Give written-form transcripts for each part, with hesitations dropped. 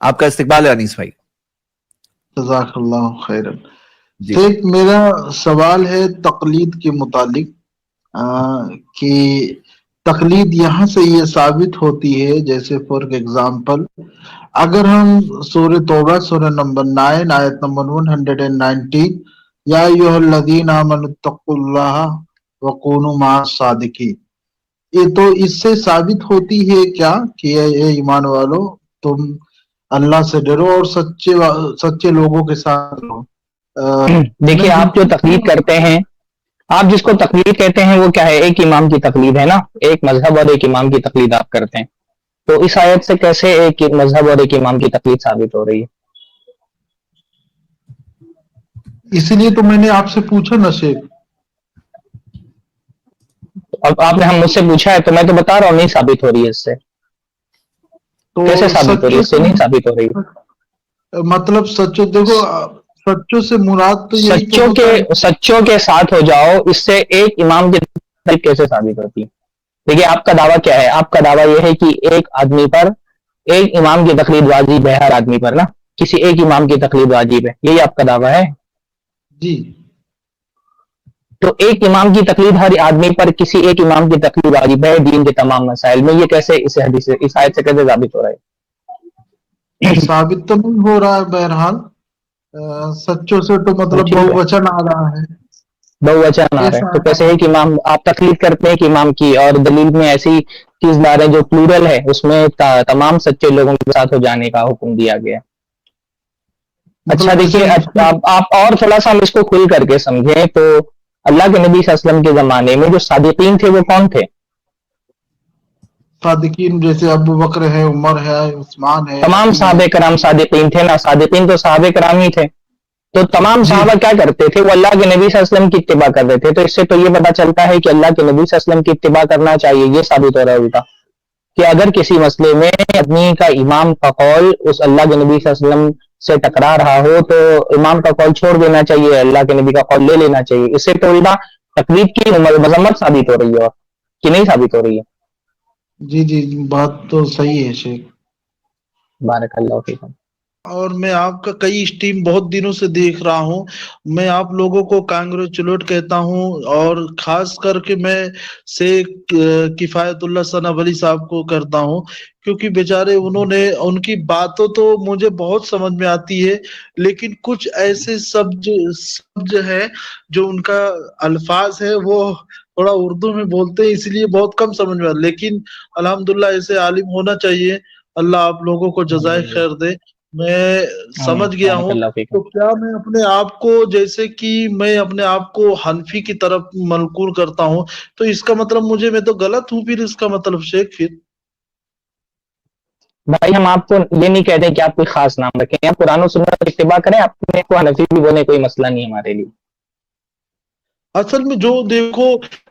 آپ کا استقبال ہے انیس بھائی. جزاک اللہ خیرن. جی ایک میرا سوال ہے تقلید کے متعلق کہ تقلید یہاں سے یہ ثابت ہوتی ہے، جیسے فار ایگزامپل اگر ہم سورہ توبہ سورہ نمبر 9 آیت نمبر 119 یا ایھا الذین آمنوا اتقوا اللہ وکونوا مع الصادقین، یہ تو اس سے ثابت ہوتی ہے کیا کہ اے ایمان والو تم اللہ سے ڈرو اور سچے لوگوں کے ساتھ رہو. میں دیکھیے آپ جو تقلید بالکل کرتے ہیں، آپ جس کو تقلید کہتے ہیں وہ کیا ہے؟ ایک امام کی تقلید ہے نا، ایک مذہب اور ایک امام کی تقلید آپ کرتے ہیں. تو اس آیت سے کیسے ایک مذہب اور ایک امام کی تقلید ثابت ہو رہی ہے؟ اسی لیے تو میں نے آپ سے پوچھا نا شیخ. اب آپ نے مجھ سے پوچھا ہے تو میں تو بتا رہا ہوں نہیں ثابت ہو رہی ہے. اس سے تو کیسے ثابت ہو رہی ہے؟ سچوں اس سے نہیں ثابت ہو رہی. مطلب سچوں دیکھو، سچوں سے مراد تو یہی تو ہوتا ہے. سچوں کے ساتھ ہو جاؤ، اس سے ایک امام کی تقلید کیسے ثابت ہوتی ہے؟ دیکھیے آپ کا دعویٰ کیا ہے؟ آپ کا دعویٰ یہ ہے کہ ایک آدمی پر ایک امام کی تقلید واجب ہے، ہر آدمی پر نا کسی ایک امام کی تقلید واجب ہے، یہی آپ کا دعویٰ ہے. جی تو ایک امام کی تقلید ہر آدمی پر کسی ایک امام کی تقلید واجب ہے دین کے تمام مسائل میں. یہ کیسے اس حدیث سے، اس آیت سے کیسے ثابت ہو رہا ہے؟ ثابت تو نہیں ہو رہا ہے. بہرحال سچوں سے تو مطلب ٹھیک بہو ہے، وچن آ رہا ہے. بہوچن آ رہا ہے کیسا تو آ کیسے رہا ایک امام آپ تقلید کرتے ہیں ایک امام کی، اور دلیل میں ایسی چیز لا رہے ہیں جو پلورل ہے، اس میں تمام سچے لوگوں کے ساتھ ہو جانے کا حکم دیا گیا. اچھا مطلب جیسے دیکھیے، آپ اور تھوڑا سا ہم اس کو کھل کر کے سمجھیں تو اللہ کے نبی صلی اللہ علیہ وسلم کے زمانے میں جو صادقین تھے وہ کون تھے؟ صادقین جیسے ابو بکر ہے، عمر ہے، عثمان ہے، تمام علی ہے. صحابہ کرام صادقین تھے نا. صادقین تو صحابہ کرام ہی تھے. تو تمام جی صحابہ کیا کرتے تھے؟ وہ اللہ کے نبی صلی اللہ علیہ وسلم کی اتباع کر رہے تھے. تو اس سے تو یہ پتا چلتا ہے کہ اللہ کے نبی صلی اللہ علیہ وسلم کی اتباع کرنا چاہیے. یہ ثابت ہو رہا ہے الٹا کہ اگر کسی مسئلے میں آدمی کا امام کا قول اس اللہ کے نبی صلی اللہ علیہ وسلم سے ٹکرا رہا ہو تو امام کا قول چھوڑ دینا چاہیے، اللہ کے نبی کا قول لے لینا چاہیے. اس سے تو الٹا تقلید کی مذمت ثابت ہو رہی ہے، اور کہ نہیں ثابت ہو رہی ہے. جی جی بات تو صحیح ہے شیخ. بارک اللہ فیکم. اور میں آپ کا کئی اسٹریم بہت دنوں سے دیکھ رہا ہوں. میں آپ لوگوں کو کانگریچولیٹ کہتا ہوں، اور خاص کر کے میں سے کفایت اللہ ثنا ولی صاحب کو کرتا ہوں، کیونکہ بیچارے انہوں نے ان کی باتوں تو مجھے بہت سمجھ میں آتی ہے، لیکن کچھ ایسے سبج ہے جو ان کا الفاظ ہے وہ تھوڑا اردو میں بولتے ہیں، اس لیے بہت کم سمجھ میں آتا. لیکن الحمدللہ ایسے عالم ہونا چاہیے. اللہ آپ لوگوں کو جزائے خیر دے. میں آمین. سمجھ گیا بارک ہوں. اللہ فیکم. تو کیا میں اپنے آپ کو، جیسے کہ میں اپنے آپ کو حنفی کی طرف منقول کرتا ہوں، تو اس کا مطلب میں تو غلط ہوں پھر اس کا مطلب شیخ؟ پھر بھائی ہم آپ کو یہ نہیں کہتے کہ آپ کوئی خاص نام رکھیں، آپ قرآن و سنت پر اتباع کریں، اپنے کو حنفی بھی بولے، کوئی مسئلہ نہیں ہمارے لیے. اصل میں جو دیکھو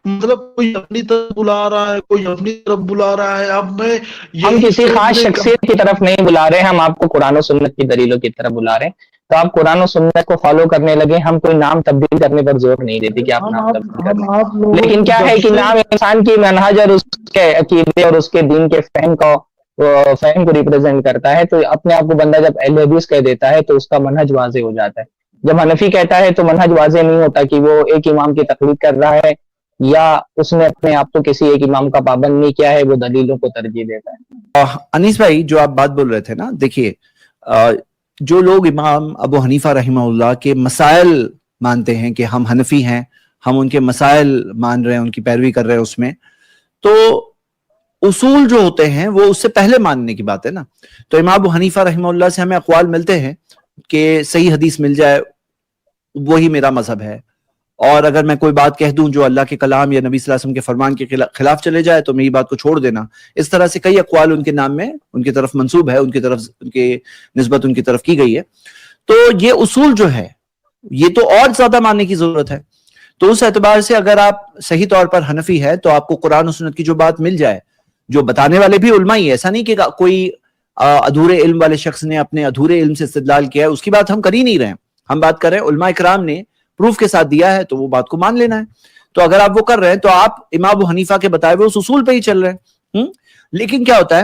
مطلب کوئی اپنی طرف بلا رہا ہے، کوئی اپنی طرف بلا رہا ہے. اب میں ہم یہی کسی خاص سوچنے کا شخصیت کی طرف نہیں بلا رہے ہیں، ہم آپ کو قرآن و سنت کی دلیلوں کی طرف بلا رہے ہیں. تو آپ قرآن و سنت کو فالو کرنے لگے. ہم کوئی نام تبدیل کرنے پر زور نہیں دیتے کہ آپ نام تبدیل کر لیں. ہم آپ لوگوں لیکن کو کیا جب ہے کہ سے نام انسان کی منہج اور اس کے عقیدے اور اس کے دین کے فہم کو ریپرزینٹ کرتا ہے. تو اپنے آپ کو بندہ جب اہل حدیث کہہ دیتا ہے تو اس کا منہج واضح ہو جاتا ہے. جب حنفی کہتا ہے تو منہج واضح نہیں ہوتا کہ وہ ایک امام کی تقلید کر رہا ہے یا اس نے اپنے آپ کو کسی ایک امام کا پابند نہیں کیا ہے، وہ دلیلوں کو ترجیح دیتا ہے. انیس بھائی جو آپ بات بول رہے تھے نا، دیکھیے جو لوگ امام ابو حنیفہ رحمہ اللہ کے مسائل مانتے ہیں کہ ہم حنفی ہیں، ہم ان کے مسائل مان رہے ہیں، ان کی پیروی کر رہے ہیں، اس میں تو اصول جو ہوتے ہیں وہ اس سے پہلے ماننے کی بات ہے نا. تو امام ابو حنیفہ رحمہ اللہ سے ہمیں اقوال ملتے ہیں کہ صحیح حدیث مل جائے وہی میرا مذہب ہے، اور اگر میں کوئی بات کہہ دوں جو اللہ کے کلام یا نبی صلی اللہ علیہ وسلم کے فرمان کے خلاف چلے جائے تو میری بات کو چھوڑ دینا. اس طرح سے کئی اقوال ان کے نام میں ان کی طرف منسوب ہے، ان کی نسبت ان کی طرف کی گئی ہے. تو یہ اصول جو ہے یہ تو اور زیادہ ماننے کی ضرورت ہے. تو اس اعتبار سے اگر آپ صحیح طور پر حنفی ہے تو آپ کو قرآن و سنت کی جو بات مل جائے، جو بتانے والے بھی علماء ہی ہے، ایسا نہیں کہ کوئی ادھورے علم والے شخص نے اپنے ادھورے علم سے استدلال کیا ہے، اس کی بات ہم کر ہی نہیں رہے ہیں. ہم بات کر رہے ہیں علماء کرام نے پروف کے ساتھ دیا ہے تو وہ بات کو مان لینا ہے. تو اگر آپ وہ کر رہے ہیں تو آپ امام ابو حنیفہ کے بتائے ہوئے اس اصول پہ ہی چل رہے ہیں. لیکن کیا ہوتا ہے